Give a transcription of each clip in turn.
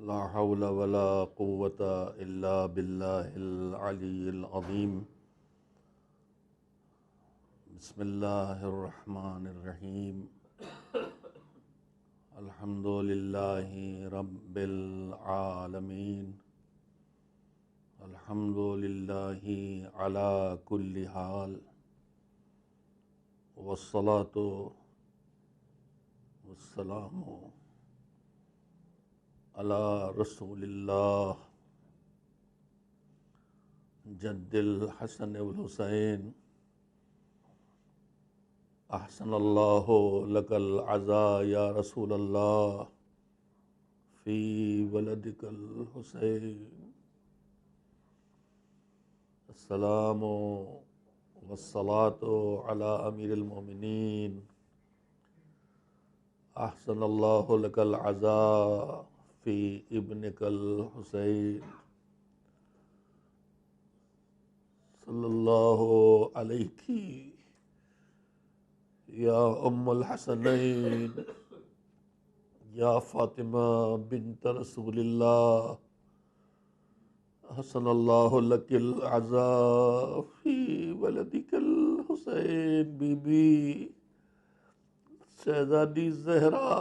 لا حول ولا قوة إلا بالله العلي العظيم بسم الله الرحمن الرحيم الحمد لله رب العالمين الحمد لله على كل حال والصلاة والسلام على رسول الله جد الحسن والحسين احسن الله لك العزاء يا رسول الله في ولدك الحسين السلام والصلاة على امیر المؤمنین احسن اللہ لک العزاء فی ابنک الحسین صلی اللہ علیہ یا ام الحسنین یا فاطمہ بنت رسول اللہ حسن اللہ لک العزاء فی ولدک الحسین بی بی شہزادی زہرا،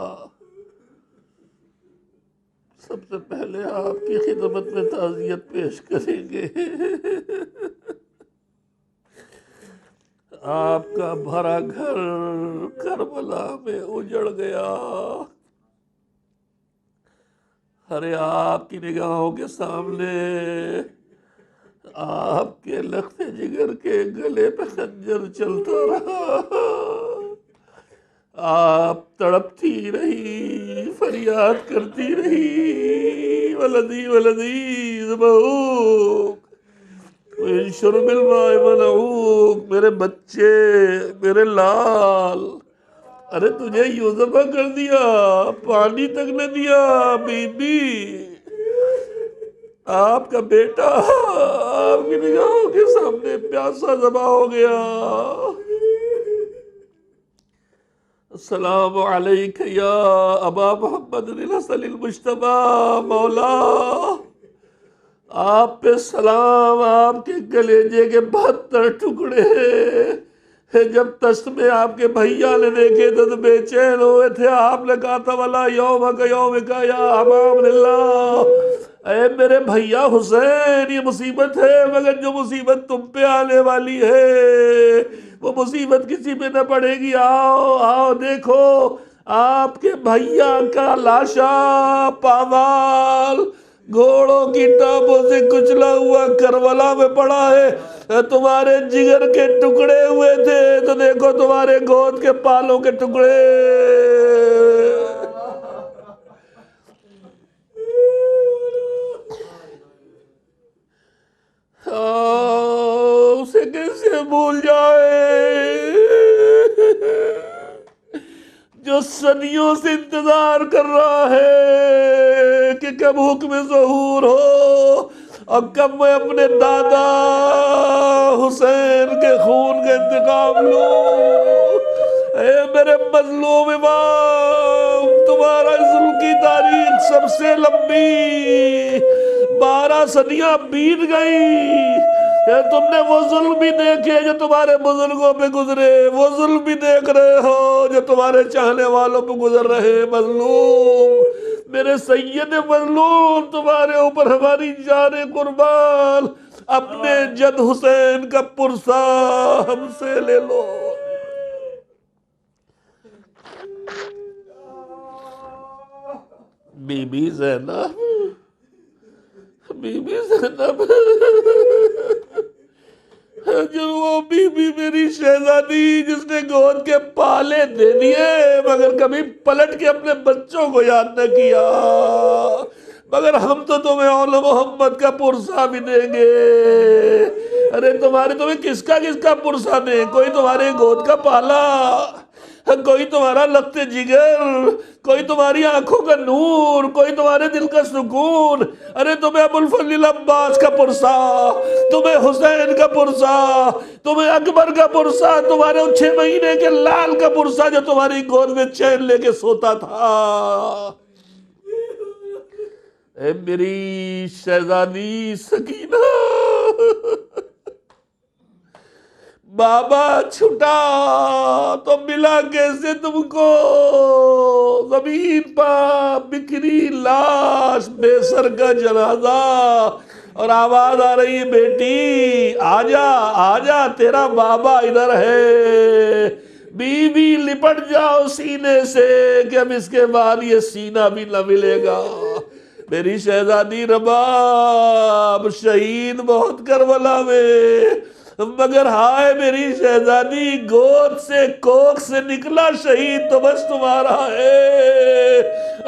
سب سے پہلے آپ کی خدمت میں تعزیت پیش کریں گے۔ آپ کا بھرا گھر کربلا میں اجڑ گیا، ارے آپ کی نگاہوں کے سامنے آپ کے لخت جگر کے گلے پہ خنجر چلتا رہا، آپ تڑپتی رہی، فریاد کرتی رہی، ولدی ولدی ذبحوک من شرب الماء منعوک، میرے بچے، میرے لال، ارے تجھے یوں ذبح کر دیا، پانی تک نہ دیا۔ بی بی، آپ کا بیٹا آپ کی نگاہوں کے سامنے پیاسا ذبح ہو گیا۔ السلام علیک یا ابا محمد الحسن المجتبی مولا، آپ پہ سلام، آپ کے کلیجے کے 72 ٹکڑے جب تشت میں آپ کے بھیا نے دیکھے تو بے چین ہوئے تھے۔ آپ نے کہا تھا وَلَا يَوْمَكَ يَوْمِكَ يَا حَمَامَ اللَّهِ، اے میرے بھیا حسین، یہ مصیبت ہے مگر جو مصیبت تم پہ آنے والی ہے وہ مصیبت کسی پہ نہ پڑے گی۔ آؤ آؤ دیکھو، آپ کے بھیا کا لاشا پامال گھوڑوں کی ٹانپوں سے کچلا ہوا کربلا میں پڑا ہے۔ تمہارے جگر کے ٹکڑے ہوئے تھے تو دیکھو تمہارے گود کے پالوں کے ٹکڑے۔ اسے کیسے بھول جائے جو صدیوں سے انتظار کر رہا ہے کہ کب حکم ظہور ہو اور کب میں اپنے دادا حسین کے خون کا انتقام لوں۔ اے میرے مظلوم امام، تمہارا ظلم کی تاریخ سب سے لمبی، 12 صدیاں بیت گئی۔ تم نے وہ ظلم بھی دیکھے جو تمہارے بزرگوں پہ گزرے، وہ ظلم بھی دیکھ رہے ہو جو تمہارے چاہنے والوں پہ گزر رہے۔ مظلوم میرے سید مظلوم، تمہارے اوپر ہماری جان قربان، اپنے جد حسین کا پرسہ ہم سے لے لو۔ بی بی زینب، بی بی زینب، جو وہ بی بی میری شہزادی جس نے گود کے پالے دے دیے مگر کبھی پلٹ کے اپنے بچوں کو یاد نہ کیا، مگر ہم تو تمہیں اول محمد کا پرسہ بھی دیں گے۔ ارے تمہیں کس کا پرسہ دیں؟ کوئی تمہارے گود کا پالا، کوئی تمہارا لخت جگر، کوئی تمہاری آنکھوں کا نور، کوئی تمہارے دل کا سکون۔ ارے تمہیں ابو الفضل عباس کا پرسہ، تمہیں حسین کا پرسہ، تمہیں اکبر کا پرسہ، تمہارے 6 مہینے کے لال کا پرسہ جو تمہاری گود میں چین لے کے سوتا تھا۔ اے میری شہزادی سکینہ، بابا چھٹا تو ملا کیسے تم کو؟ زمین پر بکھری لاش، بے سر کا جنازہ، اور آواز آ رہی ہے بیٹی آجا آجا تیرا بابا ادھر ہے۔ بی بی لپٹ جاؤ سینے سے کہ اب اس کے بعد یہ سینہ بھی نہ ملے گا۔ میری شہزادی رباب شہید بہت کربلا میں، مگر ہائے میری شہزادی گود سے کوکھ سے نکلا شہید تو بس تمہارا ہے۔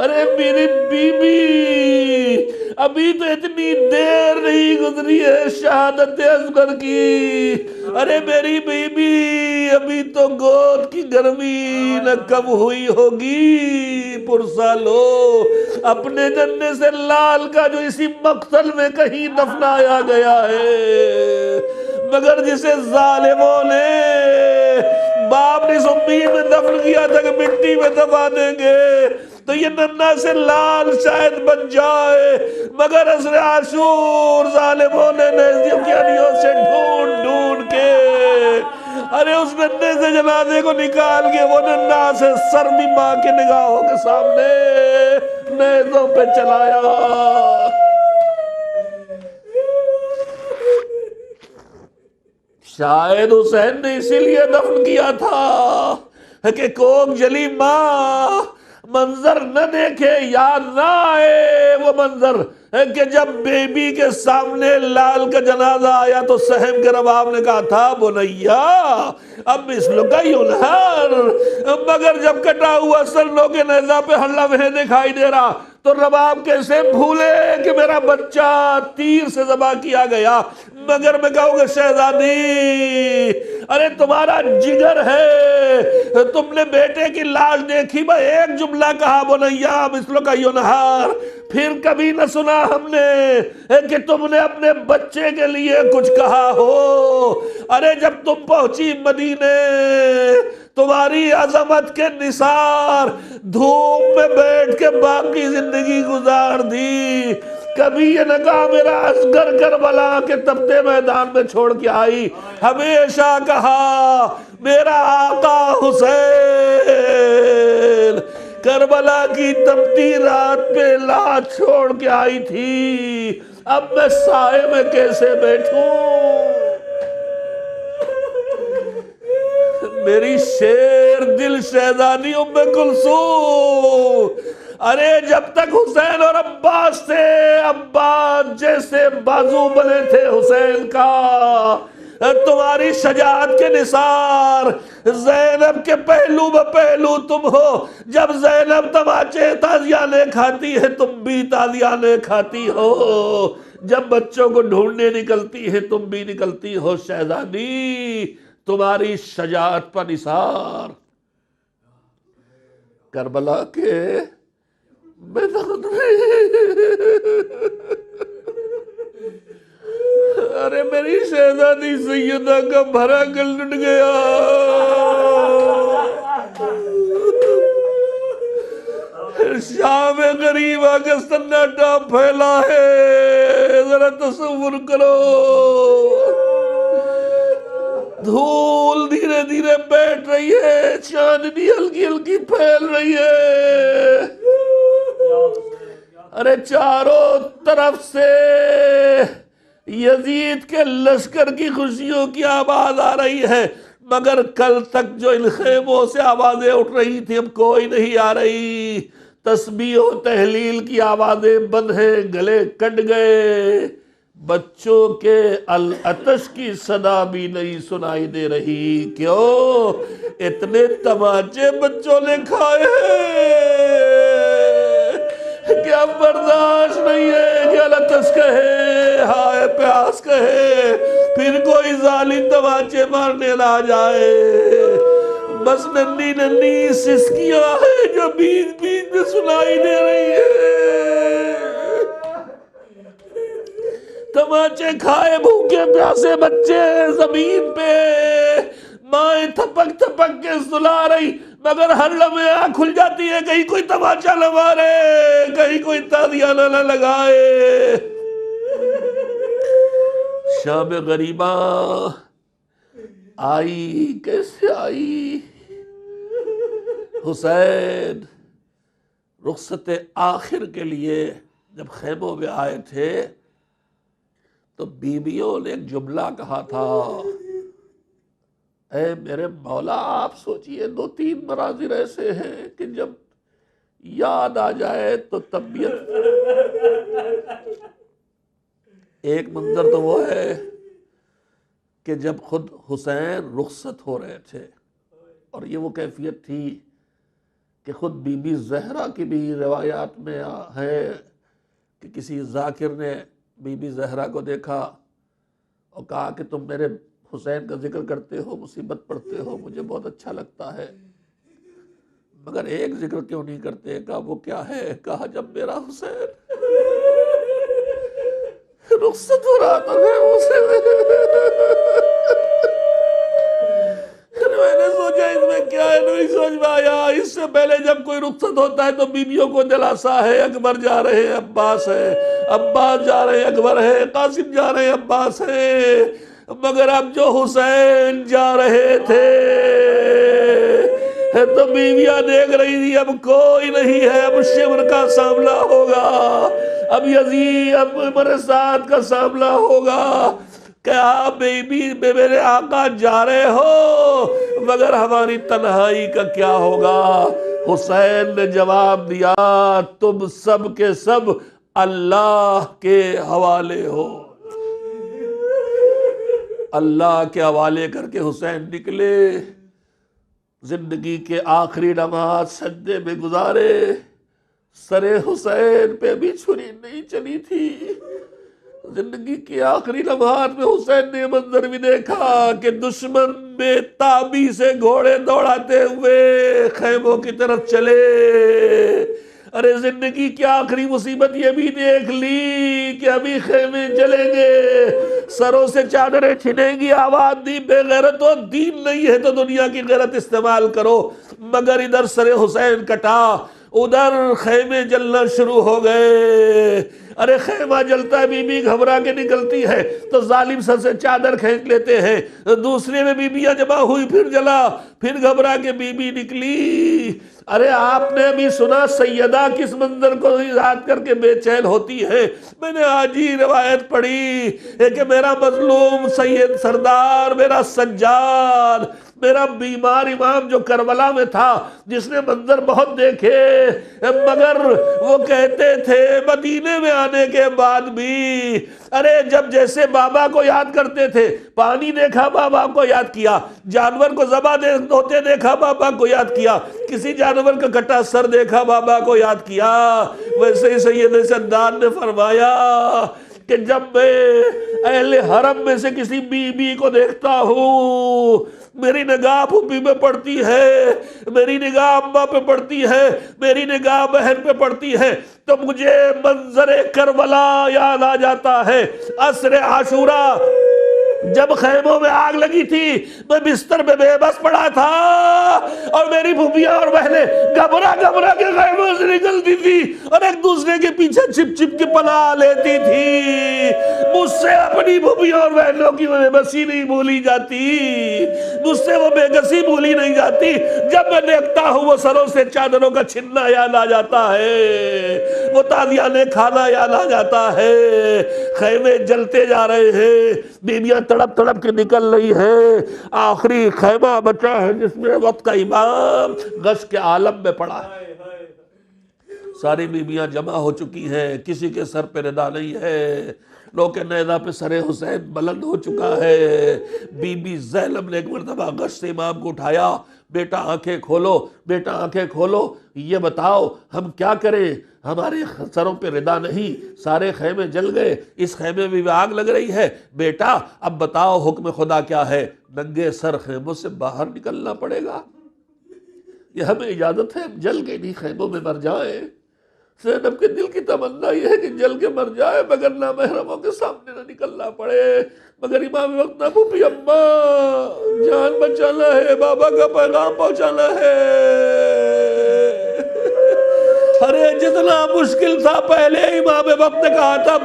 ارے میری بی بی ابھی تو اتنی دیر نہیں گزری ہے شہادت اصغر کی۔ ارے میری بی بی ابھی تو گود کی گرمی نہ کم ہوئی ہوگی۔ پرسالو اپنے جننے سے لال کا جو اسی مقتل میں کہیں دفنایا گیا ہے، مگر جسے ظالموں نے باپ نے زمین میں دفن کیا تھا کہ مٹی میں دبا دیں گے، تو یہ ننھا سے لال شاید بن جائے، مگر عصر عاشور ظالموں نے نیزیوں سے ڈھونڈ ڈھونڈ کے ارے اس ننھے سے جنازے کو نکال کے وہ ننھا سے سر بھی ماں کے نگاہوں کے سامنے نیزوں پہ چلایا۔ شاید حسین نے اسی لیے دفن کیا تھا کہ کوکھ جلی ماں منظر نہ دیکھے، یاد نہ آئے وہ منظر کہ جب بیبی کے سامنے لال کا جنازہ آیا تو سہم کے رباب نے کہا تھا بنیا اب مثل کا ینہر، مگر جب کٹا ہوا سرنوں کے نیزہ پہ ہر لمحے دکھائی دے رہا تو رباب کیسے بھولے کہ میرا بچہ تیر سے ذبح کیا گیا۔ مگر میں کہوں گا شہزادی ارے تمہارا جگر ہے، تم نے بیٹے کی لاش دیکھی با ایک جملہ کہا بنیا مثل کا ینہر، پھر کبھی نہ سنا ہم نے کہ تم نے اپنے بچے کے لیے کچھ کہا ہو۔ ارے جب تم پہنچی مدینے تمہاری عظمت کے نثار دھوپ میں بیٹھ کے باقی زندگی گزار دی، کبھی یہ نہ کہا میرا اصغر کربلا کے تپتے میدان میں چھوڑ کے آئی، ہمیشہ کہا میرا آقا حسین کربلا کی تپتی رات پہ لاش چھوڑ کے آئی تھی، اب میں سائے میں کیسے بیٹھوں؟ میری شیر دل شہزادی ام کلثوم، ارے جب تک حسین اور عباس تھے، عباس جیسے بازو بنے تھے حسین کا، تمہاری شجاعت کے نثار زینب کے پہلو بہ پہلو تم ہو۔ جب زینب تماچے تازیانے کھاتی ہے تم بھی تازیانے کھاتی ہو، جب بچوں کو ڈھونڈنے نکلتی ہے تم بھی نکلتی ہو۔ شہزادی تمہاری شجاعت پر نثار کربلا کے میدان میں، ارے میری شہزادی سیدہ کا بھرا گل ٹوٹ گیا۔ شام غریبہ کا سناٹا پھیلا ہے، ذرا تصور کرو، دھول دھیرے دھیرے بیٹھ رہی ہے، چاندنی ہلکی ہلکی پھیل رہی ہے، ارے چاروں طرف سے یزید کے لشکر کی خوشیوں کی آواز آ رہی ہے، مگر کل تک جو ان خیموں سے آوازیں اٹھ رہی تھی اب کوئی نہیں آ رہی۔ تسبیح و تحلیل کی آوازیں بند ہیں، گلے کٹ گئے، بچوں کے العطش کی صدا بھی نہیں سنائی دے رہی۔ کیوں؟ اتنے تماچے بچوں نے کھائے کہ اب برداشت نہیں ہے کہ العطش کہے، ہائے پیاس کہے، پھر کوئی ظالم تماچے مارنے نہ جائے، بس ننھی ننھی سسکیاں ہیں جو بیچ بیچ میں سنائی دے رہی ہے۔ تماچے کھائے بھوکے پیاسے بچے زمین پہ، مائیں تھپک تھپک کے سلا رہی، مگر ہر لمحے آنکھ کھل جاتی ہے کہیں کوئی تماچا نہ مارے، کہیں کوئی تازیانہ نہ لگائے۔ شام غریبہ آئی، کیسے آئی؟ حسین رخصت آخر کے لیے جب خیموں میں آئے تھے تو بیویوں نے ایک جملہ کہا تھا، اے میرے مولا آپ سوچئے 2-3 مناظر ایسے ہیں کہ جب یاد آ جائے تو طبیعت، ایک منظر تو وہ ہے کہ جب خود حسین رخصت ہو رہے تھے، اور یہ وہ کیفیت تھی کہ خود بی بی زہرا کی بھی روایات میں ہے کہ کسی ذاکر نے بی بی زہرا کو دیکھا اور کہا کہ تم میرے حسین کا ذکر کرتے ہو، مصیبت پڑھتے ہو، مجھے بہت اچھا لگتا ہے، مگر ایک ذکر کیوں نہیں کرتے؟ کہا وہ کیا ہے؟ کہا جب میرا حسین رخصت ہو رہا تھا میں نے سوچا اس میں کیا ہے، نہیں سمجھ میں آیا۔ اس سے پہلے جب کوئی رخصت ہوتا ہے تو بیویوں کو دلاسا ہے، اکبر جا رہے ہیں، عباس ہے، عباس جا رہے ہیں، اکبر ہے، قاسم جا رہے ہیں، عباس ہے، مگر اب جو حسین جا رہے تھے تو بیویاں دیکھ رہی تھی اب کوئی نہیں ہے، اب شمر کا سامنا ہوگا، اب یزید، اب مرساد کا سامنا ہوگا۔ کیا بیبی میرے آقا جا رہے ہو، مگر ہماری تنہائی کا کیا ہوگا؟ حسین نے جواب دیا، تم سب کے سب اللہ کے حوالے ہو۔ اللہ کے حوالے کر کے حسین نکلے، زندگی کے آخری لمحات سجدے میں گزارے۔ سر حسین پہ بھی چھری نہیں چلی تھی۔ زندگی کے آخری لمحات میں حسین نے منظر بھی دیکھا کہ دشمن بے تابی سے گھوڑے دوڑاتے ہوئے خیموں کی طرف چلے۔ ارے زندگی کی آخری مصیبت یہ بھی دیکھ لی کہ ابھی خیمے جلیں گے، سروں سے چادریں چھنیں گی، آواز دی بے غیرت و دین نہیں ہے تو دنیا کی غیرت استعمال کرو، مگر ادھر سر حسین کٹا، ادھر خیمے جلنا شروع ہو گئے۔ ارے خیمہ جلتا ہے، بی بی گھبرا کے نکلتی ہے تو ظالم سر سے چادر کھینچ لیتے ہیں، دوسرے میں بیویاں جمع ہوئی، پھر جلا، پھر گھبرا کے بی بی نکلی۔ ارے آپ نے بھی سنا سیدہ کس منظر کو یاد کر کے بے چین ہوتی ہے؟ میں نے آج ہی روایت پڑھی کہ میرا مظلوم سید سردار، میرا سجاد، میرا بیمار امام جو کربلا میں تھا، جس نے منظر بہت دیکھے، مگر وہ کہتے تھے مدینے میں آنے کے بعد بھی، ارے جب جیسے بابا کو یاد کرتے تھے، پانی دیکھا بابا کو یاد کیا، جانور کو ذبح ہوتے دیکھا بابا کو یاد کیا، کسی جانور کا کٹا سر دیکھا بابا کو یاد کیا، ویسے ہی سید سردار نے فرمایا کہ جب میں اہل حرم میں سے کسی بی بی کو دیکھتا ہوں، میری نگاہ پھوپھی پہ پڑتی ہے، میری نگاہ اماں پہ پڑتی ہے، میری نگاہ بہن پہ پڑتی ہے، تو مجھے منظر کربلا یاد آ جاتا ہے۔ عصر عاشوراء جب خیموں میں آگ لگی تھی، میں بستر پہ بے بس پڑا تھا اور میری پھوپھیاں اور بہنیں گھبرا گھبرا کے خیموں سے نکلتی تھی اور ایک دوسرے کے پیچھے چھپ چھپ کے پناہ لیتی تھی۔ مجھ سے اپنی پھوپھیاں اور بہنوں کی بے بسی نہیں بھولی جاتی، مجھ سے وہ بے کسی بھولی نہیں جاتی۔ جب میں دیکھتا ہوں وہ سروں سے چادروں کا چھننا یاد آ جاتا ہے، وہ تازیانے کھانا یاد آ جاتا ہے۔ خیمے جلتے جا رہے ہیں، بیویاں تڑپ تڑپ کے نکل رہی ہے، آخری خیمہ بچا ہے جس میں وقت کا امام غش کے عالم میں پڑا ہے۔ ساری بیویاں جمع ہو چکی ہیں، کسی کے سر پہ ندا نہیں ہے، لوگ کے نیزہ پہ سر حسین بلند ہو چکا ہے۔ بی بی زینب نے ایک مرتبہ غش سے امام کو اٹھایا، بیٹا آنکھیں کھولو، بیٹا آنکھیں کھولو، یہ بتاؤ ہم کیا کریں، ہمارے سروں پہ ردا نہیں، سارے خیمے جل گئے، اس خیمے میں بھی آگ لگ رہی ہے، بیٹا اب بتاؤ حکم خدا کیا ہے؟ ننگے سر خیموں سے باہر نکلنا پڑے گا، یہ ہمیں اجازت ہے، ہم جل کے نہیں خیموں میں مر جائیں۔ زینب کے دل کی تمنا یہ ہے کہ جل کے مر جائے مگر نامحرموں کے سامنے نہ نکلنا پڑے، مگر امام وقت نہ پھوپھی اماں جان بچانا ہے، بابا کا پیغام پہنچانا ہے۔ ارے جتنا مشکل تھا پہلے امام وقت نے کہا تھا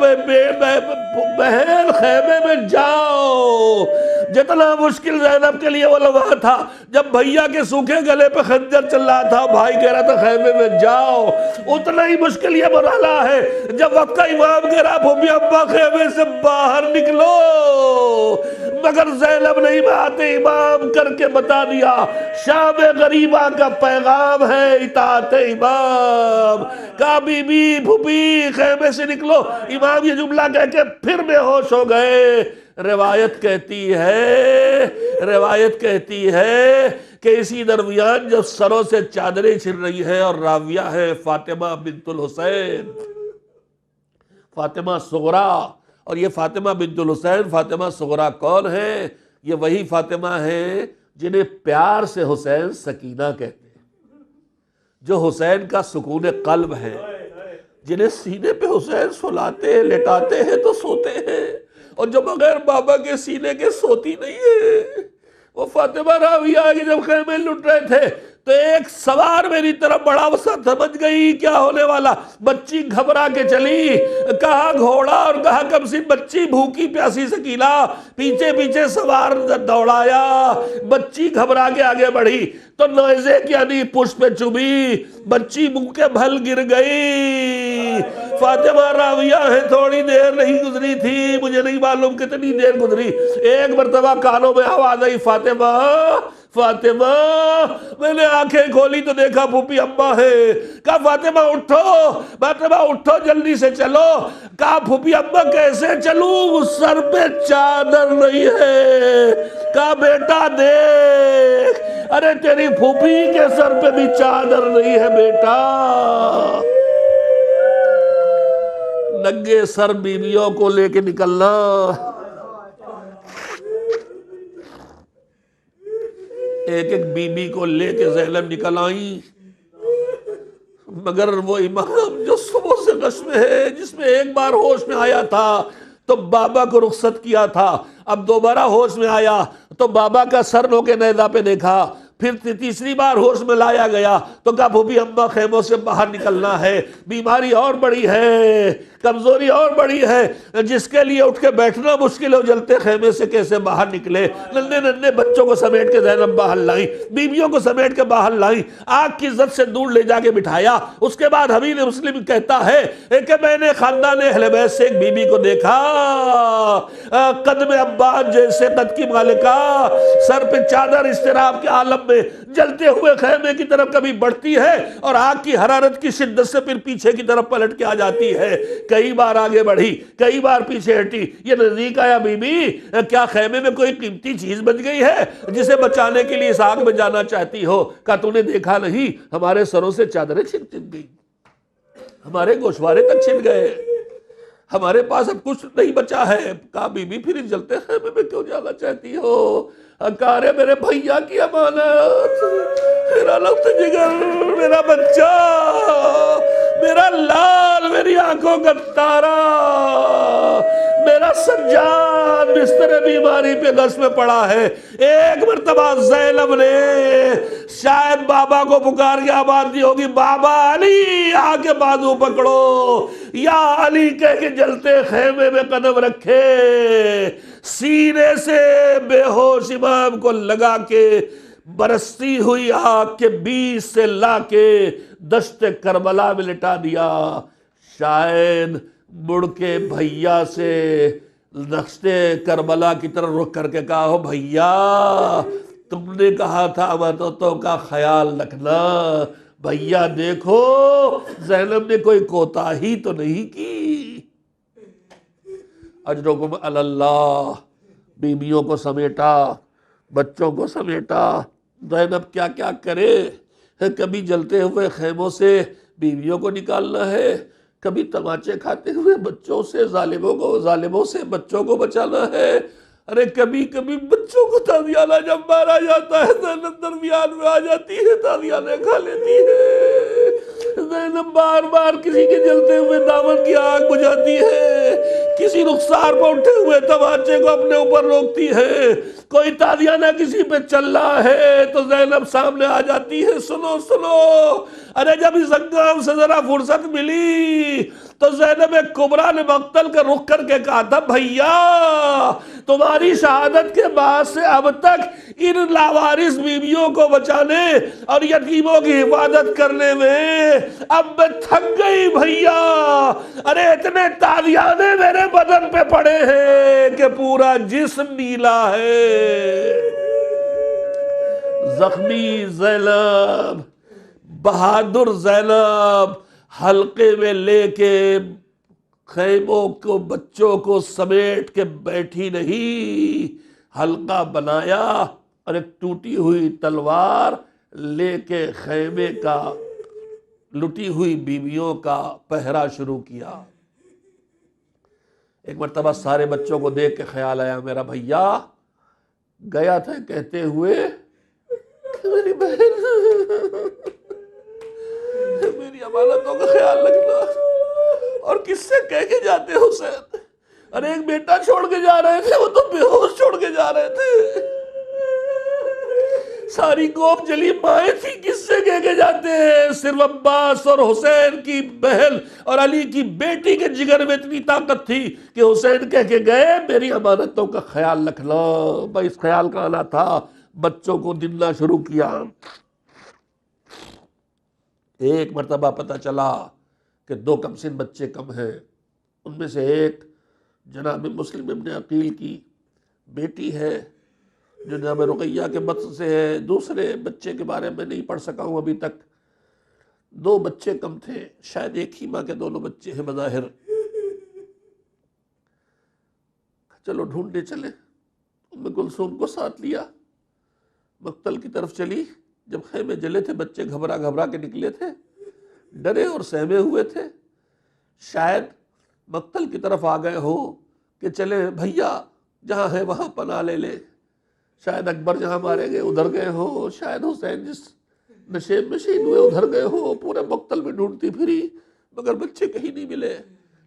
بہن خیمے میں جاؤ، جتنا مشکل زینب کے لیے وہ لمحہ تھا جب بھیا کے سوکھے گلے پہ خنجر چل رہا تھا، بھائی کہہ رہا تھا خیمے میں جاؤ، اتنا ہی مشکل یہ مرحلہ ہے جب وقت کا امام کہہ رہا پھوپھی ابا خیمے سے باہر نکلو، مگر زینب نہیں باتیں امام کر کے بتا دیا، شام غریبہ کا پیغام ہے اطاعت امام، کہا بی بی پھوپھی خیمے سے نکلو، امام یہ جملہ کہہ کے پھر بے ہوش ہو گئے۔ روایت کہتی ہے کہ اسی درمیان جب سروں سے چادریں چھن رہی ہیں اور راویہ ہے فاطمہ بنت الحسین، فاطمہ صغرا، اور یہ فاطمہ بنت الحسین فاطمہ صغرا کون ہے؟ یہ وہی فاطمہ ہیں جنہیں پیار سے حسین سکینہ کہتے ہیں، جو حسین کا سکون قلب ہے، جنہیں سینے پہ حسین سلاتے ہیں، لٹاتے ہیں تو سوتے ہیں، اور جو بغیر بابا کے سینے کے سوتی نہیں ہے۔ وہ فاطمہ راویہ ہے کہ جب خیمے لٹ رہے تھے تو ایک سوار میری طرف بڑا وسا سمجھ گئی کیا ہونے والا، بچی گھبرا کے چلی، کہا گھوڑا اور کہا کمسن بچی بھوکی پیاسی سکینہ، پیچھے پیچھے سوار دوڑایا، بچی گھبرا کے آگے بڑھی تو نیزے کی یعنی پشت پہ چبھی، بچی منہ کے بھل گر گئی۔ فاطمہ راویہ ہے تھوڑی دیر نہیں گزری تھی، مجھے نہیں معلوم کتنی دیر گزری، ایک مرتبہ کانوں میں آواز آئی فاطمہ فاطمہ، میں نے آنکھیں کھولی تو دیکھا پھوپھی اماں ہے، کہا فاطمہ اٹھو جلدی سے چلو، کہا پھوپھی اماں کیسے چلوں، سر پہ چادر نہیں ہے، کہا بیٹا دیکھ، ارے تیری پھوپھی کے سر پہ بھی چادر نہیں ہے بیٹا۔ ننگے سر بیویوں کو لے کے نکلنا، ایک ایک بی بی کو لے کے زینب نکل آئیں، مگر وہ امام جو صبح سے غش میں ہے، جس میں ایک بار ہوش میں آیا تھا تو بابا کو رخصت کیا تھا، اب دوبارہ ہوش میں آیا تو بابا کا سر نو کے نیزہ پہ دیکھا، پھر تیسری بار ہوش میں لایا گیا تو کہا پھوپھی اماں خیموں سے باہر نکلنا ہے، بیماری اور بڑی ہے، کمزوری اور بڑی ہے، جس کے لیے اٹھ کے بیٹھنا مشکل ہو، جلتے خیمے سے کیسے باہر نکلے۔ ننھے بچوں کو سمیٹ کے زینب باہر لائیں، بیویوں کو سمیٹ کے باہر لائیں، آگ کی عزت سے دور لے جا کے بٹھایا۔ اس کے بعد حبیب مسلم کہتا ہے کہ میں نے خاندان اہل بیت سے ایک بی بی کو دیکھا، قد میں عباس جیسے قد کی مالکہ، سر پہ چادر، اضطراب کے عالم میں جلتے ہوئے خیمے کی طرف کبھی بڑھتی ہے اور آگ کی حرارت کی شدت سے پھر پیچھے کی طرف پلٹ کے آ جاتی ہے، کئی بار آگے بڑھی، کئی بار پیچھے ہٹی، یہ نزدیک آیا بی بی کیا خیمے میں کوئی قیمتی چیز بچ گئی ہے جسے بچانے کے لیے اس آگ میں جانا چاہتی ہو؟ کہا تو نے دیکھا نہیں، ہمارے سروں سے چادریں چھن گئی، ہمارے گوشوارے تک چھن گئے، ہمارے پاس اب کچھ نہیں بچا ہے۔ کہا بی بی پھر اس جلتے خیمے میں کیوں جانا چاہتی ہو؟ کہا میرے بھیا کی امانت، میرا لفظ جگر، میرا بچہ، میرا لال، میری آنکھوں کا تارا، میرا سجاد بستر بیماری پہ غش میں پڑا ہے۔ ایک مرتبہ زینب نے شاید بابا کو پکار کے آواز دی ہوگی، بابا علی آ کے بازو پکڑو، یا علی کہہ کے جلتے خیمے میں قدم رکھے، سینے سے بے ہوش امام کو لگا کے برستی ہوئی آگ کے بیچ سے لا کے دشت کربلا میں لٹا دیا۔ شاید مڑ کے بھیا سے دشت کربلا کی طرف رخ کر کے کہا، ہو بھیا تم نے کہا تھا امانتوں کا خیال رکھنا، بھیا دیکھو زینب نے کوئی کوتاہی تو نہیں کی۔ اجرکم علی اللہ، بیویوں کو سمیٹا، بچوں کو سمیٹا، زینب کیا کیا کرے، کبھی جلتے ہوئے خیموں سے بیویوں کو نکالنا ہے، کبھی تماچے کھاتے ہوئے بچوں سے ظالموں سے بچوں کو بچانا ہے، ارے کبھی کبھی بچوں کو تازیانہ جب مارا جاتا ہے زینب درمیان میں آ جاتی ہے، تازیانہ کھا لیتی ہے۔ زینب بار بار کسی کے جلتے ہوئے دامن کی آگ بجھاتی ہے، کسی رخسار پر اٹھے ہوئے تماچے کو اپنے اوپر روکتی ہے، کوئی تازیانہ کسی پہ چل رہا ہے تو زینب سامنے آ جاتی ہے، سنو سنو۔ ارے جب اس ہنگام سے ذرا فرصت ملی تو زینب کبریٰ نے مقتل کا رخ کر کے کہا تھا، بھیا تمہاری شہادت کے بعد سے اب تک ان لاوارث بیویوں کو بچانے اور یتیموں کی حفاظت کرنے میں اب میں تھک گئی بھیا۔ ارے اتنے تالیانے میرے بدن پہ پڑے ہیں کہ پورا جسم نیلا ہے۔ زخمی زینب، بہادر زینب حلقے میں لے کے خیموں کو بچوں کو سمیٹ کے بیٹھی نہیں، حلقہ بنایا اور ایک ٹوٹی ہوئی تلوار لے کے خیمے کا لٹی ہوئی بیویوں کا پہرا شروع کیا۔ ایک مرتبہ سارے بچوں کو دیکھ کے خیال آیا، میرا بھیا گیا تھا کہتے ہوئے کہ میری بہن میری امانتوں کا خیال رکھنا، اور کس سے کہہ کے جاتے حسین؟ ارے ایک بیٹا چھوڑ کے جا رہے تھے، وہ تو بے ہوش چھوڑ کے جا رہے تھے، ساری قوم جلی مائیں تھی، کس سے کہہ کے جاتے ہیں؟ صرف عباس اور حسین کی بہن اور علی کی بیٹی کے جگر میں اتنی طاقت تھی کہ حسین کہہ کے گئے میری امانتوں کا خیال رکھنا۔ بھائی اس خیال کا آنا تھا، بچوں کو دلنا شروع کیا۔ ایک مرتبہ پتہ چلا کہ 2 کم سن بچے کم ہیں، ان میں سے ایک جناب مسلم ابن عقیل کی بیٹی ہے جو جناب رقیہ کے بطن سے ہے، دوسرے بچے کے بارے میں نہیں پڑھ سکا ہوں ابھی تک۔ 2 بچے کم تھے، شاید ایک ہی ماں کے دونوں بچے ہیں بظاہر۔ چلو ڈھونڈنے چلے، ام کلثوم کو ساتھ لیا، مقتل کی طرف چلی۔ جب خیمے جلے تھے بچے گھبرا گھبرا کے نکلے تھے، ڈرے اور سہمے ہوئے تھے، شاید مقتل کی طرف آ گئے ہو کہ چلے بھیا جہاں ہے وہاں پناہ لے لے، شاید اکبر جہاں مارے گئے ادھر گئے ہو، شاید حسین جس نشیب میں شہید ہوئے ادھر گئے ہو۔ پورے مقتل میں ڈھونڈتی پھری مگر بچے کہیں نہیں ملے،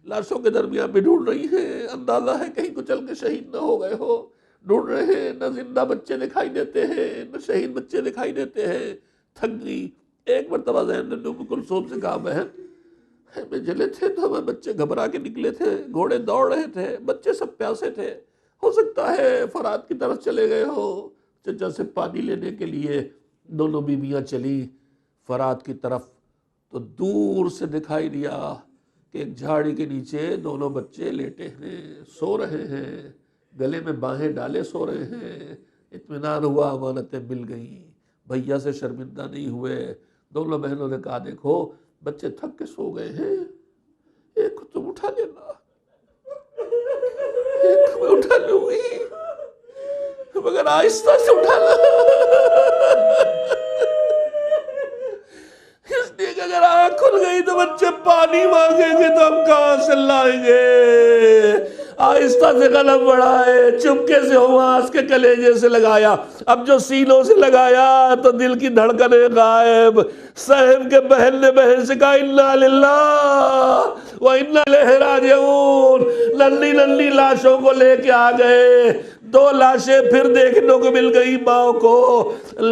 لاشوں کے درمیان بھی ڈھونڈ رہی ہیں، اندازہ ہے کہیں کچل کے شہید نہ ہو گئے ہو۔ ڈھونڈ رہے ہیں، نہ زندہ بچے دکھائی دیتے ہیں نہ شہید بچے دکھائی دیتے ہیں، تھک گئی۔ ایک مرتبہ زینب نے ام کلثوم سے کہا، بہن ہمیں جلے تھے تو ہمیں بچے گھبرا کے نکلے تھے، گھوڑے دوڑ رہے تھے، بچے سب پیاسے تھے، ہو سکتا ہے فرات کی طرف چلے گئے ہو۔ چچا سے پانی لینے کے لیے دونوں بیویاں چلی فرات کی طرف، تو دور سے دکھائی دیا کہ ایک جھاڑی کے نیچے دونوں بچے لیٹے ہیں، سو رہے ہیں، گلے میں باہیں ڈالے سو رہے ہیں۔ اطمینان ہوا، امانتیں مل گئیں، بھیا سے شرمندہ نہیں ہوئے۔ دونوں بہنوں نے کہا، دیکھو بچے تھک کے سو گئے ہیں، ایک کو تم اٹھا لینا، ایک کو میں اٹھا لوں گی، مگر آہستہ سے اٹھانا، اس لیے کہ اگر آنکھ کھل گئی تو بچے پانی مانگیں گے تو ہم کہاں سے لائیں گے۔ آہستہ سے قلم بڑھائے، چپکے سے حواس کے کلیجے سے لگایا، اب جو سینوں سے لگایا تو دل کی دھڑکنیں غائب۔ صاحب کے بہن نے بہن سے کہا، اِنَّا لِلَّهِ وَإِنَّا إِلَيْهِ رَاجِعُونَ۔ ننھی ننھی لاشوں کو لے کے آ گئے، 2 لاشیں پھر دیکھنے کو مل گئی ماں کو،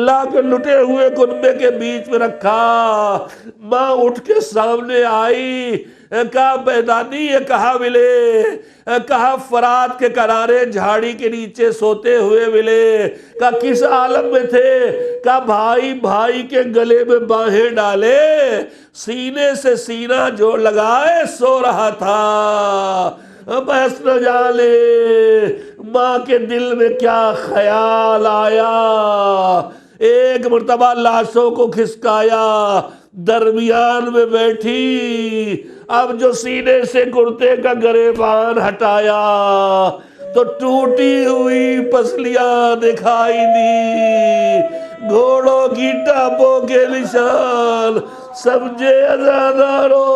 لا کے لٹے ہوئے کنبے کے بیچ میں رکھا۔ ماں اٹھ کے سامنے آئی، کہا بیدادی یہ کہاں ملے؟ کہا فرات کے کنارے جھاڑی کے نیچے سوتے ہوئے ملے۔ کہا کس عالم میں تھے؟ کہا بھائی بھائی کے گلے میں باہیں ڈالے، سینے سے سینہ جو لگائے سو رہا تھا۔ بس نہ جانے ماں کے دل میں کیا خیال آیا، ایک مرتبہ لاشوں کو کھسکایا، درمیان میں بیٹھی، اب جو سینے سے کرتے کا گریبان ہٹایا تو ٹوٹی ہوئی پسلیاں دکھائی دی، گھوڑوں کی ٹاپوں کے نشان۔ سمجھے عزادارو،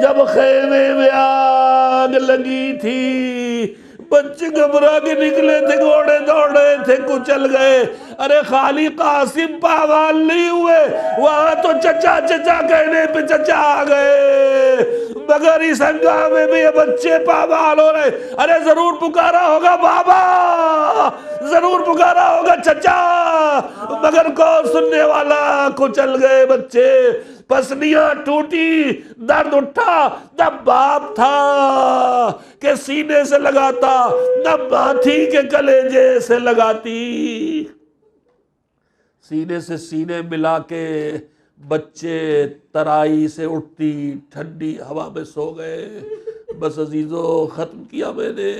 جب خیمے میں آگ لگی تھی بچے گھبرا کے نکلے تھے، گھوڑے دوڑ رہے تھے، کچل گئے۔ ارے خالی قاسم پامال نہیں ہوئے، وہاں تو چچا چچا کہنے پہ چچا آ گئے، مگر اس ہنگامے میں یہ بچے پامال ہو رہے۔ ارے ضرور پکارا ہوگا بابا، ضرور پکارا ہوگا چچا، مگر کون سننے والا؟ کچل گئے بچے، پسلیاں ٹوٹی، درد اٹھا۔ نہ باپ تھا کہ سینے سے لگاتا، نہ ماں تھی کہ کلیجے سے لگاتی۔ سینے سے سینے ملا کے بچے ترائی سے اٹھتی ٹھنڈی ہوا میں سو گئے۔ بس عزیزو، ختم کیا میں نے۔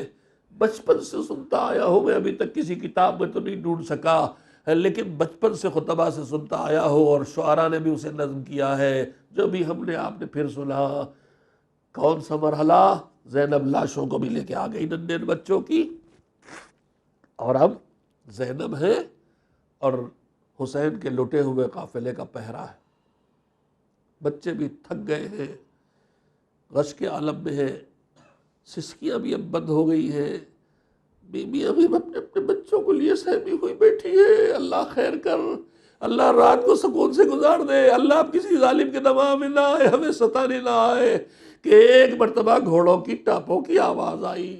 بچپن سے سنتا آیا ہوں میں، ابھی تک کسی کتاب میں تو نہیں ڈھونڈ سکا، لیکن بچپن سے خطبہ سے سنتا آیا ہوں، اور شعراء نے بھی اسے نظم کیا ہے، جو بھی ہم نے آپ نے پھر سنا۔ کون سا مرحلہ؟ زینب لاشوں کو بھی لے کے آ گئی ننھے بچوں کی، اور اب زینب ہے اور حسین کے لٹے ہوئے قافلے کا پہرا ہے۔ بچے بھی تھک گئے ہیں، غش کے عالم میں ہے، سسکیاں بھی اب بند ہو گئی ہیں، بیوی ابھی اپنے اپنے بچوں کو لیے سہمی ہوئی بیٹھی ہے۔ اللہ خیر کر، اللہ رات کو سکون سے گزار دے، اللہ اب کسی ظالم کے دماغ میں نہ آئے، ہمیں ستانے نہ آئے کہ ایک مرتبہ گھوڑوں کی ٹاپوں کی آواز آئی،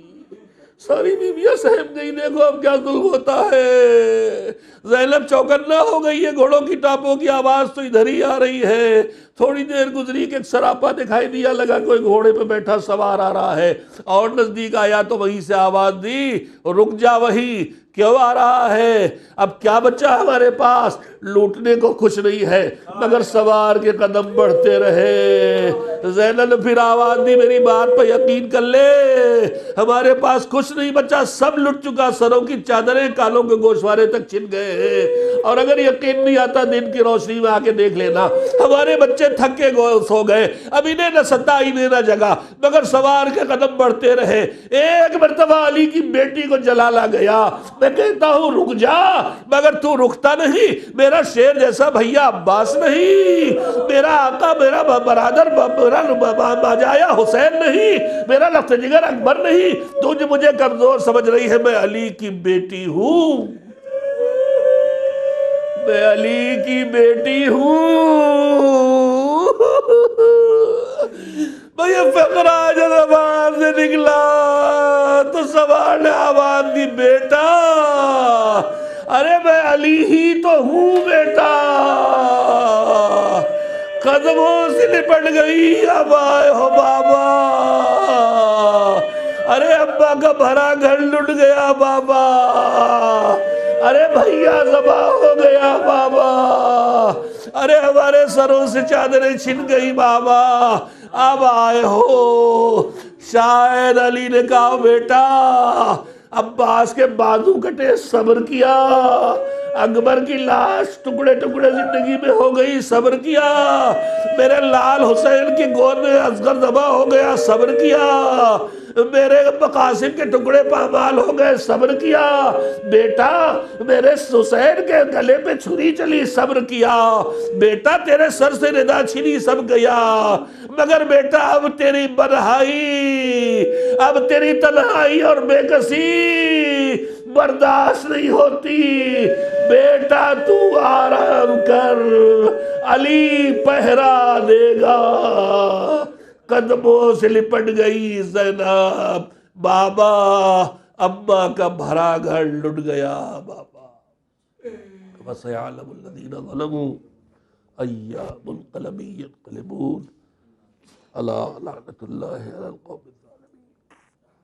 ساری بیویاں سہم گئی، دیکھو اب کیا ظلم ہوتا ہے۔ زینب چوکنا ہو گئی ہے، گھوڑوں کی ٹاپوں کی آواز تو ادھر ہی آ رہی ہے۔ تھوڑی دیر گزری کہ ایک سراپا دکھائی دیا، لگا کوئی گھوڑے پہ بیٹھا سوار آ رہا ہے، اور نزدیک آیا تو وہیں سے آواز دی، رک جا، وہی کیوں آ رہا ہے؟ اب کیا بچہ ہمارے پاس؟ لوٹنے کو کچھ نہیں ہے، مگر سوار کے قدم بڑھتے رہے۔ زینب نے پھر آواز دی، میری بات پہ یقین کر لے، ہمارے پاس کچھ نہیں بچہ، سب لٹ چکا، سروں کی چادریں کالوں کے گوشوارے تک چھن گئے ہیں، اور اگر یقین نہیں آتا دن کی روشنی میں آ کے دیکھ لینا، ہمارے بچے تھک کے سو گئے، اب انہیں نہ ستا انہیں نہ جگا، مگر سوار کے قدم بڑھتے رہے۔ ایک مرتبہ علی کی بیٹی کو جلالا گیا، میں کہتا ہوں رک جا، مگر تو رکتا نہیں، میرا شیر جیسا بھیا عباس نہیں، میرا آقا، میرا برادر، میرا باجایا حسین نہیں، میرا لفظ جگر اکبر نہیں، تجھ مجھے کمزور سمجھ رہی ہے، میں علی کی بیٹی ہوں، میں علی کی بیٹی ہوں۔ بھئی فقرہ جب زبان سے نکلا تو سوار نے آواز دی، بیٹا، ارے میں علی ہی تو ہوں بیٹا۔ قدموں سے لپٹ گئی، اب آئے ہو بابا، ارے ابا کا بھرا گھر لٹ گیا بابا، ارے بھیا ذبح ہو گیا بابا، ارے ہمارے سروں سے چادریں چھن گئی بابا، اب آئے ہو۔ شاید علی نے کہا، بیٹا، عباس کے بازو کٹے، صبر کیا، اکبر کی لاش ٹکڑے ٹکڑے زندگی میں ہو گئی، صبر کیا، میرے لال حسین کی گود میں اصغر ذبح ہو گیا، صبر کیا، میرے قاسم کے ٹکڑے پامال ہو گئے، صبر کیا، بیٹا میرے حسین کے گلے پہ چھری چلی، صبر کیا، بیٹا تیرے سر سے ردا چھینی، سب گیا، مگر بیٹا اب تیری برہائی، اب تیری تنہائی اور بے کسی برداشت نہیں ہوتی، بیٹا تو آرام کر، علی پہرا دے گا۔ قدموں سے لپٹ گئی زینب، بابا اماں کا بھرا گھر لٹ گیا بابا۔ وَسَيَعْلَمُ الَّذِينَ ظَلَمُوا أَيَّ مُنْقَلَبٍ يَنْقَلِبُونَ أَلَا لَعْنَةُ اللَّهِ عَلَى الْقَوْمِ